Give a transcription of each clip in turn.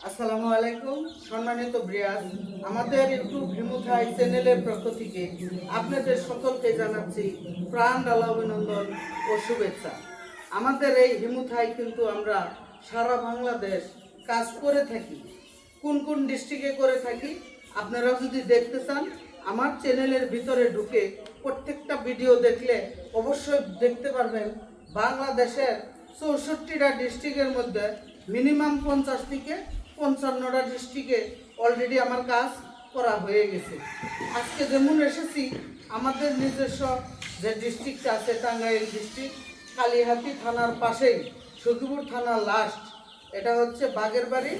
আসসালামু আলাইকুম সম্মানিত ব্রিয়াস, আমাদের ইউটিউব হিমুথাই চ্যানেলের পক্ষ থেকে আপনাদের সকলকে জানাচ্ছি প্রাণ ঢালা অভিনন্দন ও শুভেচ্ছা। আমাদের এই হিমুথাই কিন্তু আমরা সারা বাংলাদেশ কাজ করে থাকি। কোন কোন ডিস্ট্রিক্টে করে থাকি আপনারা যদি দেখতে চান আমার চ্যানেলের ভিতরে ঢুকে প্রত্যেকটা ভিডিও দেখলে অবশ্যই দেখতে পারবেন। বাংলাদেশের 64টা ডিস্ট্রিক্টের মধ্যে মিনিমাম 50 থেকে 55টা ডিস্ট্রিক্টে অলরেডি আমার কাজ করা হয়ে গেছে। আজকে যেমন এসেছি আমাদের নিজস্ব যে ডিস্ট্রিক্টটা আছে টাঙ্গাইল ডিস্ট্রিক্ট, কালিহাতি থানার পাশেই সখীপুর থানার লাস্ট, এটা হচ্ছে বাগেরবাড়ি,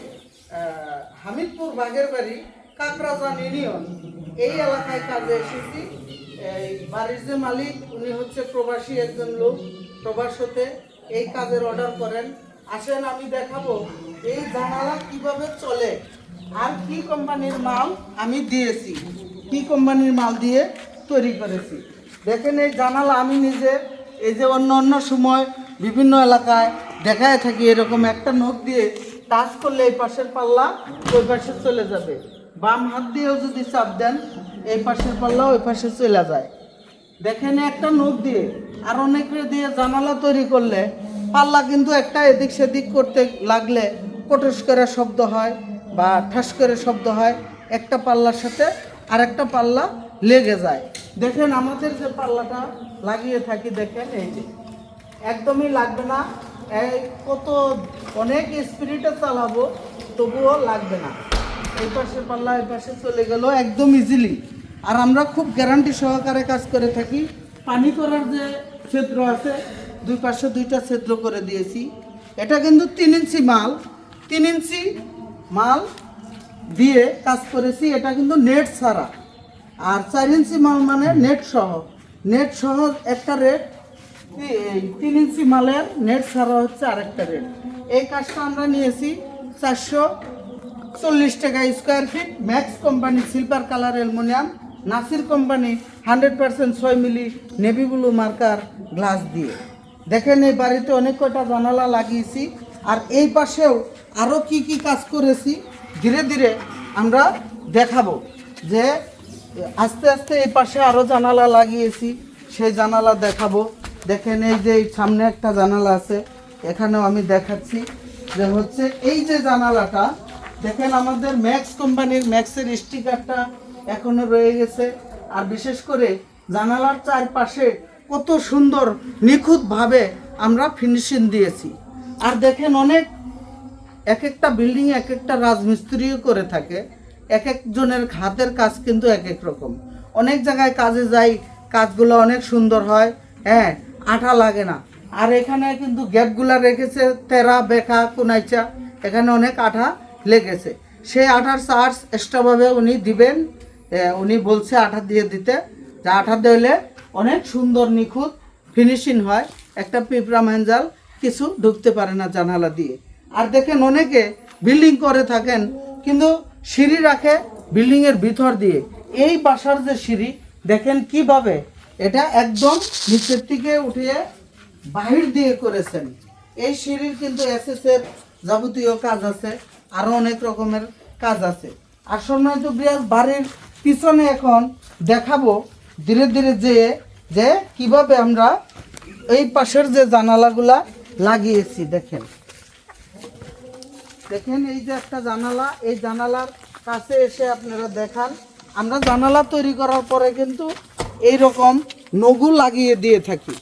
হামিদপুর বাগেরবাড়ি কাকরাজান ইউনিয়ন। এই এলাকায় কাজে এসেছি। এই বাড়ির যে মালিক উনি হচ্ছে প্রবাসী একজন লোক, প্রবাস হতে এই কাজের অর্ডার করেন। আসেন আমি দেখাবো এই জানালা কিভাবে চলে আর কি কোম্পানির মাল আমি দিয়েছি, কি কোম্পানির মাল দিয়ে তৈরি করেছি। দেখেন এই জানালা আমি নিজে এই যে অন্য অন্য সময় বিভিন্ন এলাকায় দেখায় থাকি, এরকম একটা নখ দিয়ে টাচ করলে এই পাশের পাল্লা ওই পাশে চলে যাবে। বাম হাত দিয়েও যদি চাপ দেন এই পাশের পাল্লা ওই পাশে চলে যায়। দেখেন একটা নখ দিয়ে আর অনেকে দিয়ে জানালা তৈরি করলে পাল্লা কিন্তু একটা এদিক সেদিক করতে লাগলে কটস করে শব্দ হয় বা ঠাস করে শব্দ হয়, একটা পাল্লার সাথে আরেকটা পাল্লা লেগে যায়। দেখেন আমাদের যে পাল্লাটা লাগিয়ে থাকি, দেখেন এই যে একদমই লাগবে না। এই কত অনেক স্পিডে চালাবো তবুও লাগবে না। এই পাশে পাল্লা এই পাশে চলে গেল একদম ইজিলি। আর আমরা খুব গ্যারান্টি সহকারে কাজ করে থাকি। পানি করার যে ছিদ্র আছে দুই পাশে দুইটা ছিদ্র করে দিয়েছি। এটা কিন্তু 3 ইঞ্চি মাল, 3 ইঞ্চি মাল দিয়ে কাজ করেছি। এটা কিন্তু নেট ছাড়া। আর 4 ইঞ্চি মাল মানে নেট সহ, নেট সহ একটা রেট, 3 ইঞ্চি মালের নেট ছাড়া হচ্ছে আরেকটা রেট। এই কাজটা আমরা নিয়েছি 440 টাকা square feet. Max company silver colour aluminium, Nasir company 100% 6 মিলি নেভি ব্লু মার্কার গ্লাস দিয়ে। দেখেন এই বাড়িতে অনেক কয়টা জানালা লাগিয়েছি। আর এই পাশেও আরও কি কি কাজ করেছি ধীরে ধীরে আমরা দেখাবো। যে আস্তে আস্তে এই পাশে আরও জানালা লাগিয়েছি, সেই জানালা দেখাবো। দেখেন এই যে সামনে একটা জানালা আছে, এখানেও আমি দেখাচ্ছি যে হচ্ছে এই যে জানালাটা দেখেন আমাদের ম্যাক্স কোম্পানির ম্যাক্সের স্টিকারটা এখনো রয়ে গেছে। আর বিশেষ করে জানালার চারপাশে কত সুন্দর নিখুঁতভাবে আমরা ফিনিশিং দিয়েছি। আর দেখেন অনেক এক একটা বিল্ডিং এক একটা রাজমিস্ত্রিও করে থাকে, এক একজনের হাতের কাজ কিন্তু এক এক রকম। অনেক জায়গায় কাজে যাই, কাজগুলো অনেক সুন্দর হয়, হ্যাঁ, আঠা লাগে না। আর এখানে কিন্তু গ্যাপগুলা রেখেছে তেরা বেখা কোনাইচা, এখানে অনেক আঠা লেগেছে। সেই আঠার চার্জ এক্সট্রাভাবে উনি দিবেন, উনি বলছে আঠা দিয়ে দিতে, যা আঠা দিলে অনেক সুন্দর নিখুঁত ফিনিশিং হয়। একটা পিঁপড়া ম্যাঞ্জাল কিছু ঢুকতে পারে না জানালা দিয়ে। আর দেখেন অনেকে বিল্ডিং করে থাকেন কিন্তু সিঁড়ি রাখে বিল্ডিংয়ের ভিতর দিয়ে। এই বাসার যে সিঁড়ি দেখেন কিভাবে এটা একদম নিচের থেকে উঠিয়ে বাহির দিয়ে করেছেন। এই সিঁড়ির কিন্তু এসএসের যাবতীয় কাজ আছে, আরও অনেক রকমের কাজ আছে। আর সম্মানিত ব্রিয়াস, বাড়ির পিছনে এখন দেখাবো ধীরে ধীরে যে কিভাবে আমরা এই পাশের যে জানালাগুলা লাগিয়েছি। দেখেন দেখেন এই যে একটা জানালা, এই জানালার কাছে এসে আপনারা দেখান। আমরা জানালা তৈরি করার পরে কিন্তু এই রকম নগু লাগিয়ে দিয়ে থাকি।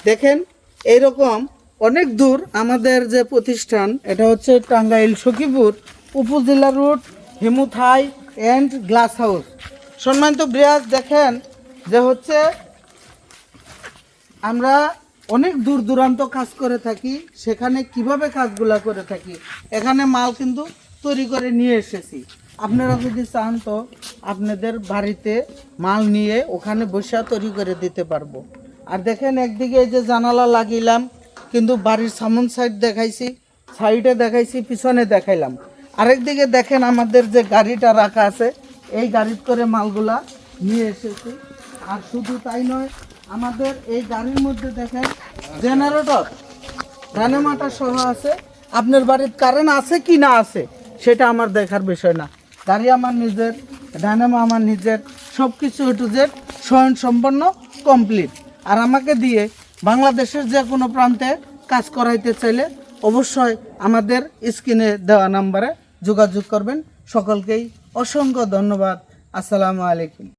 দেখেন এইরকম অনেক দূর আমাদের যে প্রতিষ্ঠান, এটা হচ্ছে টাঙ্গাইল সখীপুর উপজেলা রোড, হিমুথাই অ্যান্ড গ্লাস হাউস। সম্মানিত ব্রিয়াস, দেখেন যে হচ্ছে আমরা অনেক দূর দূরান্ত কাজ করে থাকি, সেখানে কিভাবে কাজগুলা করে থাকি। এখানে মাল কিন্তু তৈরি করে নিয়ে এসেছি। আপনারা যদি চান তো আপনাদের বাড়িতে মাল নিয়ে ওখানে বসে তৈরি করে দিতে পারবো। আর দেখেন একদিকে এই যে জানালা লাগিলাম, কিন্তু বাড়ির সামন সাইড দেখাইছি, সাইডে দেখাইছি, পিছনে দেখাইলাম। আরেকদিকে দেখেন আমাদের যে গাড়িটা রাখা আছে, এই গাড়ির করে মালগুলা নিয়ে এসেছি। আর শুধু তাই নয়, আমাদের এই গাড়ির মধ্যে দেখেন জেনারেটর, ডানেমাটা সহ আছে। আপনার বাড়ির কারেন্ট আছে কি না আছে সেটা আমার দেখার বিষয় না। গাড়ি আমার নিজের, ডায়নামো আমার নিজের, সব কিছু টু জেড স্বয়ংসম্পন্ন কমপ্লিট। আর আমাকে দিয়ে বাংলাদেশের যে কোনো প্রান্তে কাজ করাইতে চাইলে অবশ্যই আমাদের স্ক্রিনে দেওয়া নাম্বারে যোগাযোগ করবেন। সকলকেই অসংখ্য ধন্যবাদ। আসসালামু আলাইকুম।